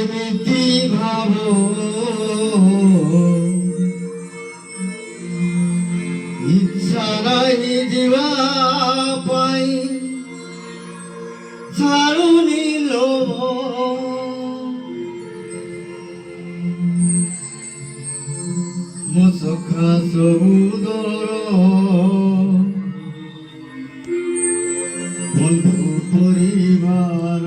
এমিতি ভাবো ইচ্ছা নাই দিবা পাই ছাড়ুনি লোভ মুসখা সৌদর বন্ধু পরিবার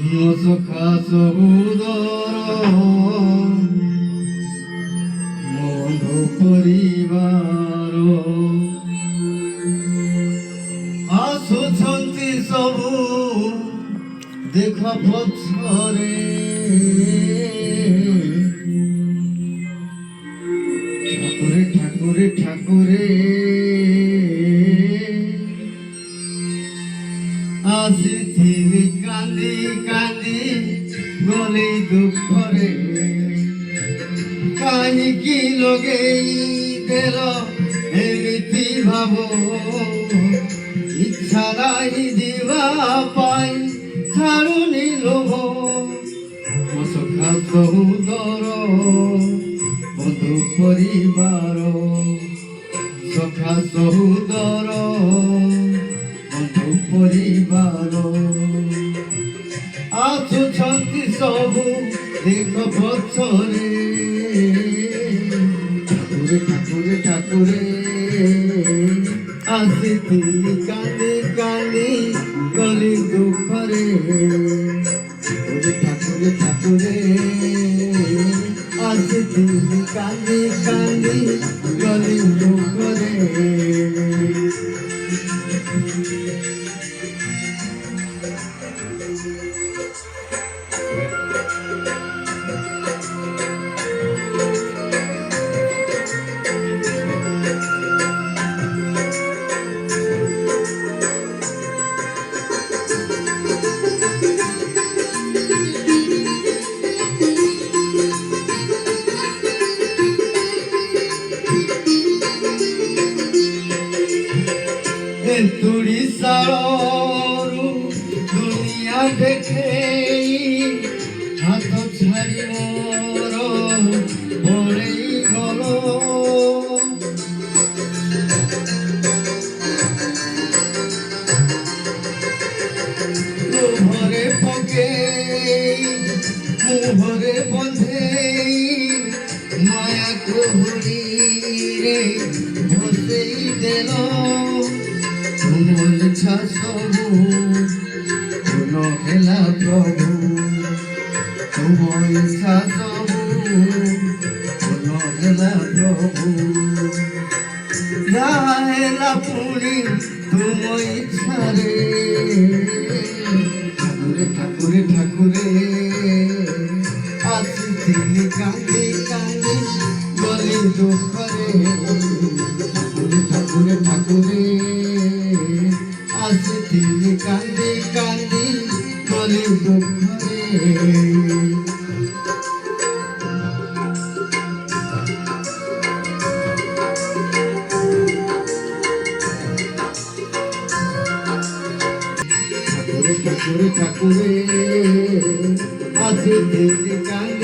মুসখা সৌদর বন্ধু পরিবার ଆସୁଛନ୍ତି ସବୁ ଦେଖ ପଛରେ ଠାକୁରେ ଠାକୁରେ ଠାକୁରେ ଆସିଥିଲି କାନ୍ଦି କାନ୍ଦି ଗଲି ଦୁଃଖରେ କାହିଁକି ଲଗେଇ ଦେଲ ଏମିତି ଭାବ ইচ্ছা নাই দিবা পাই ছাড়ুনি লোভ মসখা সৌদর বন্ধু পরিবার সখা সৌদর বন্ধু পরিবার ଆସୁଛନ୍ତି ସବୁ ଦେଖ ପଛରେ ଠାକୁରେ ଠାକୁରେ ଠାକୁରେ ଆସିଥିଲି କାନ୍ଦି କାନ୍ଦି ଗଲି ଦୁଃଖରେ ଠାକୁରେ ଠାକୁରେ ଆସିଥିଲି କାନ୍ଦି କାନ୍ଦି ଗଲି ଦୁଃଖରେ তুড়ি সাড়ু দুনিয়া দেখে হাত ছাড়ি মোর পড়েই গল মুহরে পকেই মুহরে বন্ধেই মায়া কুহুরি রে ভসেই দেল তোমার ইচ্ছা সবু পূর্ণ হেলা প্রভু তোমার ইচ্ছা সবু পূর্ণ হেলা প্রভু হেলা পুরি তুম ইচ্ছারে ঠাকুরে ঠাকুরে ঠাকুরে আসিଥିଲି কান্দি কান্দি গলি দুঃখরে ঠাকুরে ঠাকুরে ঠাকুরে আসিଥିଲି কান্দি কান্দি গলি দুঃখরে ঠাকুরে ঠাকুরে ঠাকুরে আসিଥିଲି কান্দি